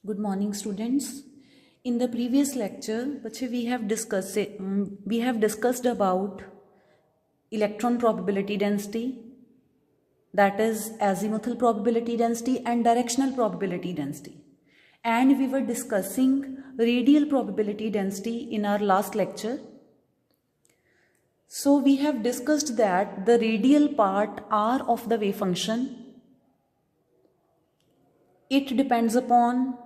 Good morning, students. In the previous lecture, we have discussed about electron probability density, that is azimuthal probability density and directional probability density. And we were discussing radial probability density in our last lecture. So we have discussed that the radial part R of the wave function, it depends upon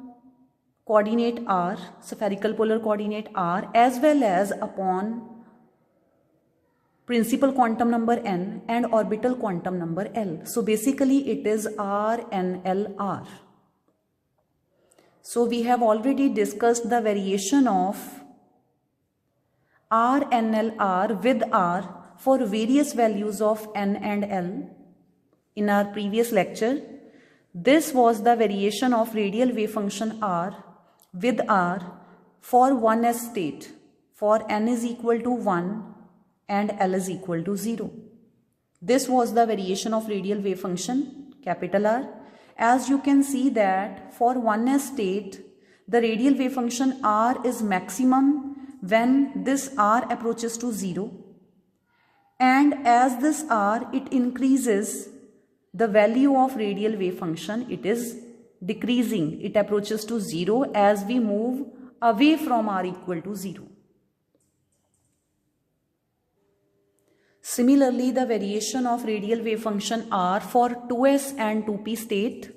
coordinate r, spherical polar coordinate r, as well as upon principal quantum number n and orbital quantum number l. So basically it is r n l r. So we have already discussed the variation of r n l r with r for various values of n and l in our previous lecture. This was the variation of radial wave function r with r for 1s state, for n is equal to 1 and l is equal to 0. This was the variation of radial wave function capital R. As you can see that for 1s state, the radial wave function r is maximum when this r approaches to 0, and as this r it increases, the value of radial wave function, it is decreasing. It approaches to 0 as we move away from r equal to 0. Similarly, the variation of radial wave function r for 2s and 2p state.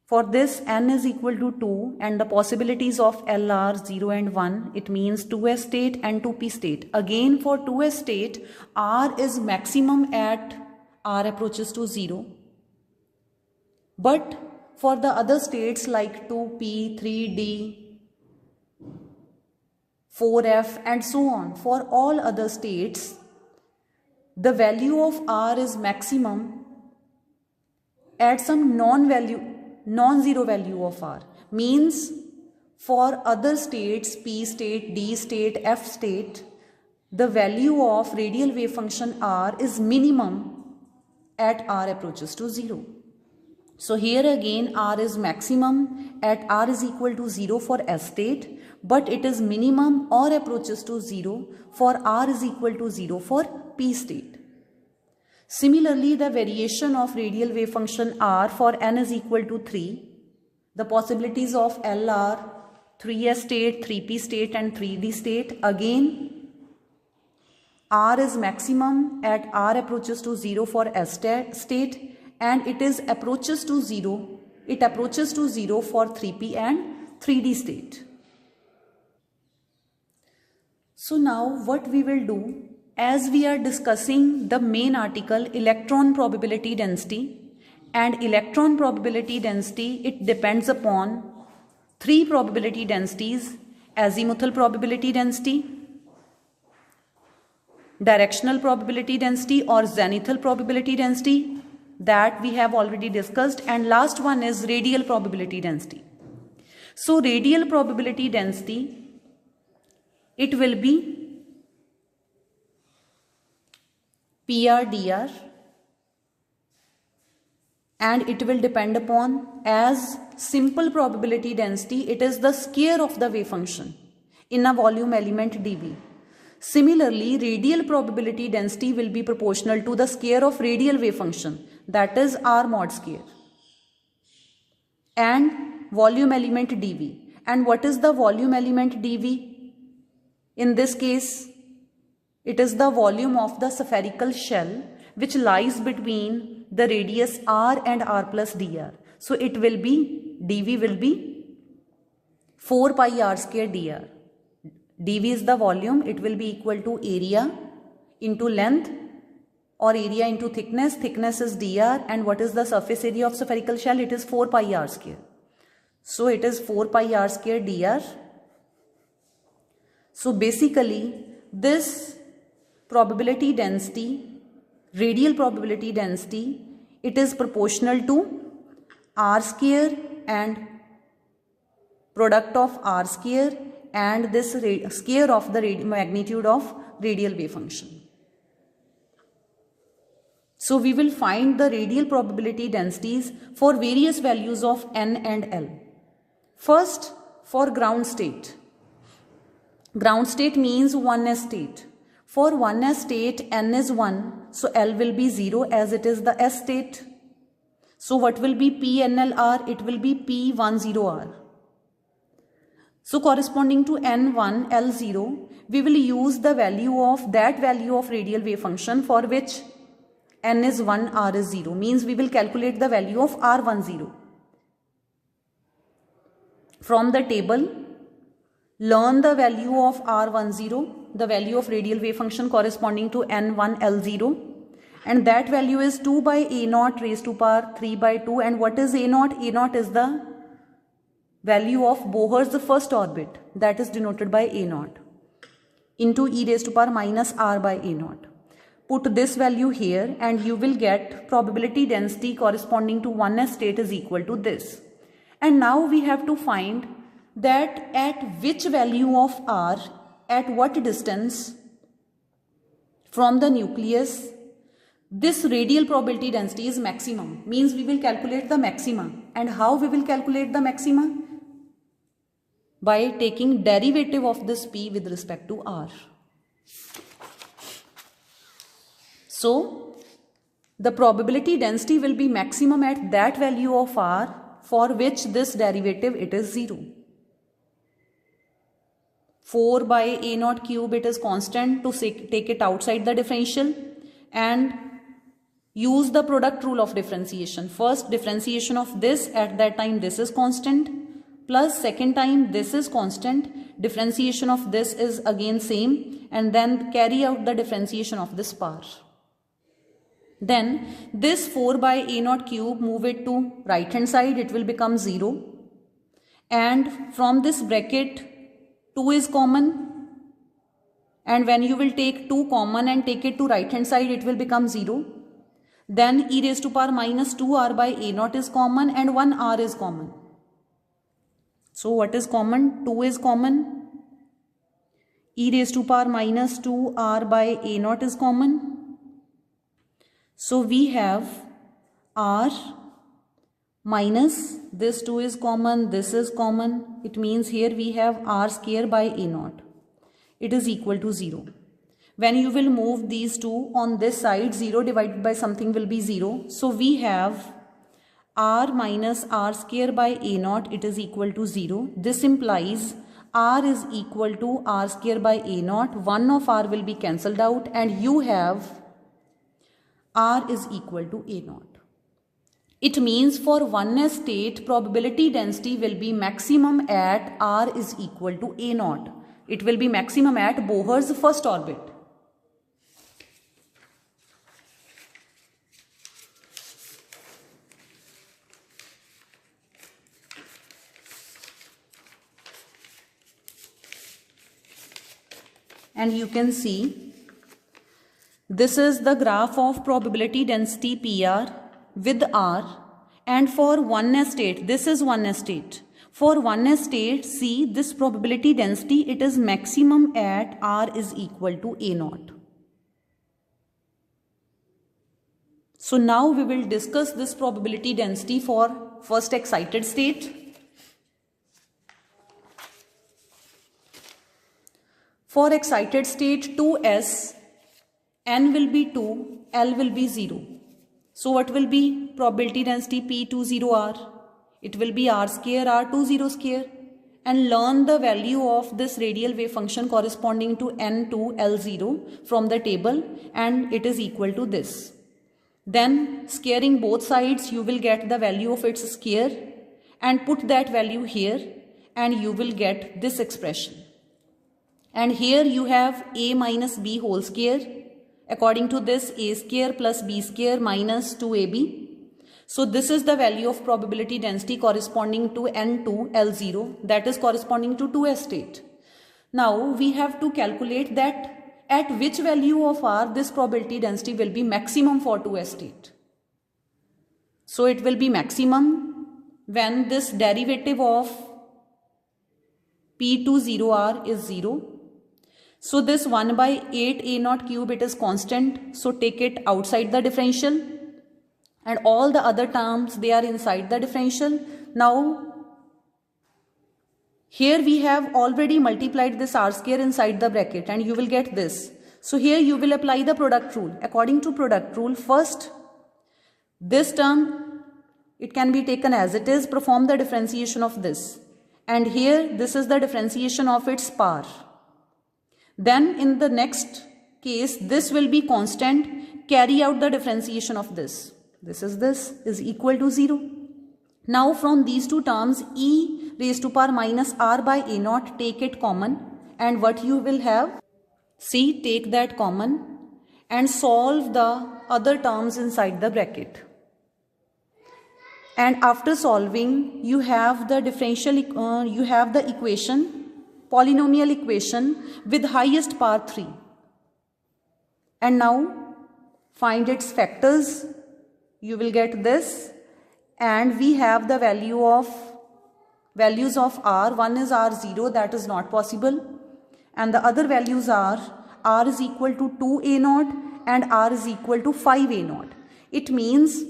For this, n is equal to 2 and the possibilities of l are 0 and 1. It means 2s state and 2p state. Again, for 2s state, r is maximum at r approaches to 0. But for the other states like 2p, 3d, 4f and so on, for all other states, the value of r is maximum at some non-zero value of r. Means for other states, p state, d state, f state, the value of radial wave function r is minimum at r approaches to 0. So here again r is maximum at r is equal to 0 for s state, but it is minimum or approaches to 0 for r is equal to 0 for p state. Similarly, the variation of radial wave function r for n is equal to 3. The possibilities of l are 3s state, 3p state and 3d state. Again, r is maximum at r approaches to 0 for s state, and it is approaches to 0. It approaches to 0 for 3p and 3d state. So now what we will do, as we are discussing the main article electron probability density, and electron probability density, it depends upon three probability densities: azimuthal probability density, directional probability density or zenithal probability density, that we have already discussed, and last one is radial probability density. So radial probability density, it will be PRDR, and it will depend upon, as simple probability density, it is the square of the wave function in a volume element dV. Similarly, radial probability density will be proportional to the square of radial wave function, that is r mod square, and volume element dV. And what is the volume element dV? In this case, it is the volume of the spherical shell which lies between the radius r and r plus dr. So it will be, dV will be 4 pi r square dr. dV is the volume, it will be equal to area into length or area into thickness. Thickness is dr, and what is the surface area of spherical shell? It is 4 pi r square. So it is 4 pi r square dr. So basically this probability density, radial probability density, it is proportional to r square and product of r square and this square of the magnitude of radial wave function. So we will find the radial probability densities for various values of n and l. First, for ground state. Ground state means 1s state. For 1s state, n is 1, so L will be 0 as it is the s state. So what will be PNLR? It will be P10R. So corresponding to N1, L0, we will use the value of that value of radial wave function for which n is 1, r is 0. Means we will calculate the value of r10. From the table, learn the value of r10, the value of radial wave function corresponding to n1, L0. And that value is 2 by a0 raised to power 3 by 2. And what is a0? A0 is the value of Bohr's first orbit, that is denoted by a0, into e raised to power minus r by a0. Put this value here and you will get probability density corresponding to 1s state is equal to this. And now we have to find that at which value of r, at what distance from the nucleus, this radial probability density is maximum. Means we will calculate the maxima. And how we will calculate the maxima? By taking derivative of this p with respect to r. So, the probability density will be maximum at that value of r for which this derivative it is 0. 4 by a0 cube, it is constant, to take it outside the differential and use the product rule of differentiation. First differentiation of this, at that time this is constant, plus second time this is constant, differentiation of this is again same, and then carry out the differentiation of this power. Then this 4 by a0 cube, move it to right hand side, it will become 0. And from this bracket 2 is common, and when you will take 2 common and take it to right hand side, it will become 0. Then e raised to power minus 2r by a0 is common and 1r is common. So what is common? 2 is common. E raised to power minus 2r by a0 is common. So we have r minus this 2 is common, this is common. It means here we have r square by a0. It is equal to 0. When you will move these two on this side, 0 divided by something will be 0. So we have r minus r square by a0, it is equal to 0. This implies r is equal to r square by a0. 1 of r will be cancelled out and you have r is equal to a0. It means for 1s state, probability density will be maximum at r is equal to a0. It will be maximum at Bohr's first orbit. And you can see this is the graph of probability density PR with R, and for 1s state, this is 1s state. For 1s state, see this probability density, it is maximum at R is equal to A0. So now we will discuss this probability density for first excited state. For excited state 2s, n will be 2, L will be 0. So what will be probability density P20R? It will be r square r20 square. And learn the value of this radial wave function corresponding to n2 L0 from the table, and it is equal to this. Then squaring both sides, you will get the value of its square and put that value here and you will get this expression. And here you have a minus b whole square. According to this, a square plus b square minus 2ab. So this is the value of probability density corresponding to n2 L0, that is corresponding to 2s state. Now we have to calculate that at which value of r this probability density will be maximum for 2s state. So it will be maximum when this derivative of P20R is 0. So this 1 by 8 A0 cube, it is constant. So take it outside the differential. And all the other terms, they are inside the differential. Now Here we have already multiplied this r square inside the bracket and you will get this. So here you will apply the product rule. According to product rule, first this term, it can be taken as it is, perform the differentiation of this. And here this is the differentiation of its power. Then in the next case, this will be constant, carry out the differentiation of this. This is equal to 0. Now from these two terms, e raised to power minus r by a naught, take it common. And what you will have? See, take that common and solve the other terms inside the bracket. And after solving, you have the equation, polynomial equation with highest power 3. And now find its factors. You will get this. And we have the values of r. One is r0, that is not possible. And the other values are r is equal to 2a naught and r is equal to 5a naught. It means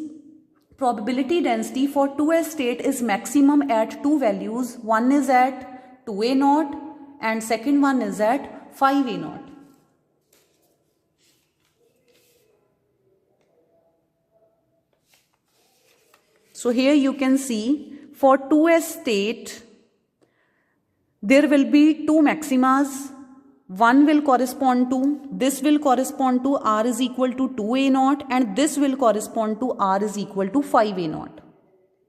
probability density for 2s state is maximum at two values. One is at 2a naught and second one is at 5a naught. So here you can see for 2s state there will be two maximas. One will correspond to, this will correspond to r is equal to 2a naught and this will correspond to r is equal to 5a naught.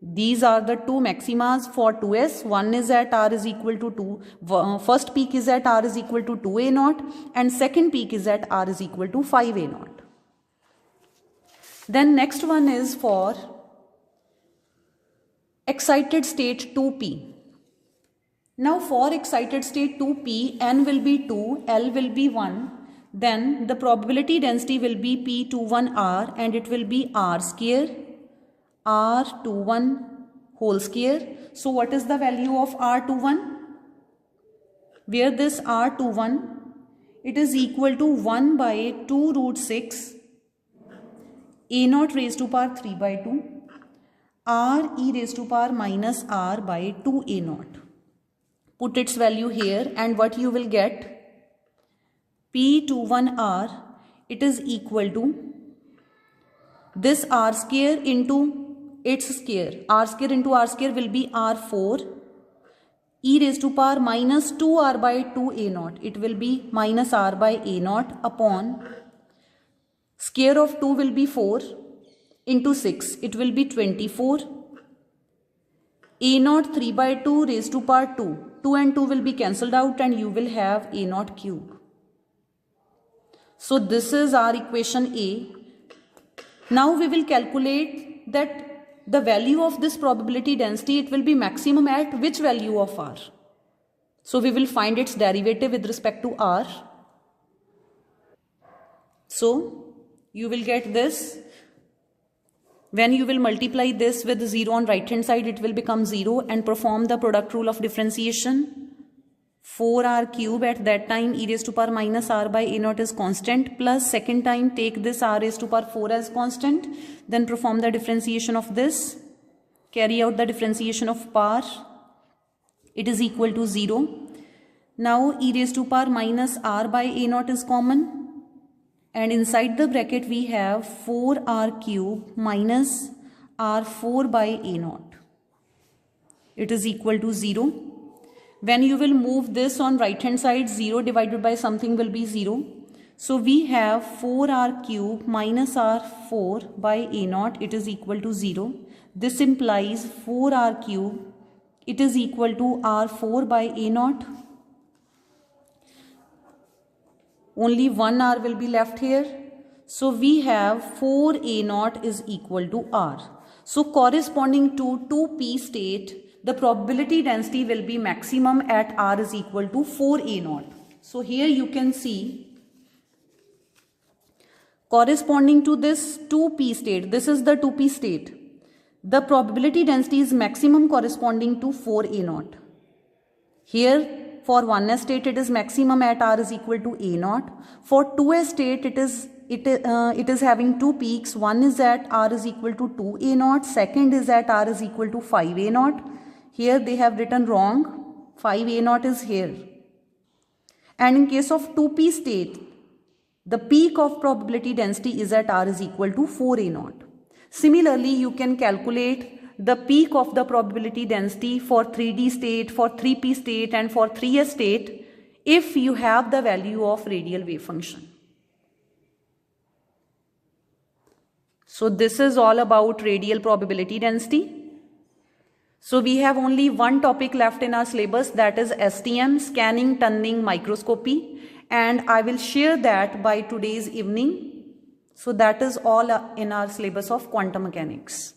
These are the two maximas for 2s. One is at r is equal to 2, first peak is at r is equal to 2a naught and second peak is at r is equal to 5a naught. Then next one is for excited state 2p. Now for excited state 2p, n will be 2, L will be 1, then the probability density will be p21r and it will be r square, r21 whole square. So what is the value of r21? Where this r21, it is equal to 1 by 2 root 6, a naught raised to power 3 by 2, r e raised to power minus r by 2a naught. Put its value here and what you will get? P21r, it is equal to this r square into its square. R square into r square will be r4. E raised to power minus 2r by 2a naught. It will be minus r by a naught upon square of 2 will be 4 into 6. It will be 24. A naught 3 by 2 raised to power 2. 2 and 2 will be cancelled out and you will have a naught cube. So this is our equation A. Now we will calculate that the value of this probability density, it will be maximum at which value of r. So we will find its derivative with respect to r. So you will get this. When you will multiply this with 0 on right hand side, it will become 0 and perform the product rule of differentiation. 4r cube at that time e raised to power minus r by a naught is constant, plus second time take this r raised to power 4 as constant, then perform the differentiation of this, carry out the differentiation of power, it is equal to 0. Now e raised to power minus r by a naught is common. And inside the bracket we have 4r cube minus r4 by a naught. It is equal to 0. When you will move this on right hand side, 0 divided by something will be 0. So we have 4r cube minus r4 by a naught. It is equal to 0. This implies 4r cube. It is equal to r4 by a naught. Only 1 r will be left here. So we have 4a naught is equal to r. So corresponding to 2p state, the probability density will be maximum at r is equal to 4a naught. So here you can see corresponding to this 2p state, this is the 2p state, the probability density is maximum corresponding to 4a naught. Here for 1s state it is maximum at r is equal to a naught. For 2s state it is having two peaks. One is at r is equal to 2a naught. Second is at r is equal to 5a naught. Here they have written wrong. 5a naught is here. And in case of 2p state, the peak of probability density is at r is equal to 4a naught. Similarly, you can calculate the peak of the probability density for 3d state, for 3p state and for 3s state if you have the value of radial wave function. So this is all about radial probability density. So we have only one topic left in our syllabus, that is STM, scanning tunneling microscopy, and I will share that by today's evening. So that is all in our syllabus of quantum mechanics.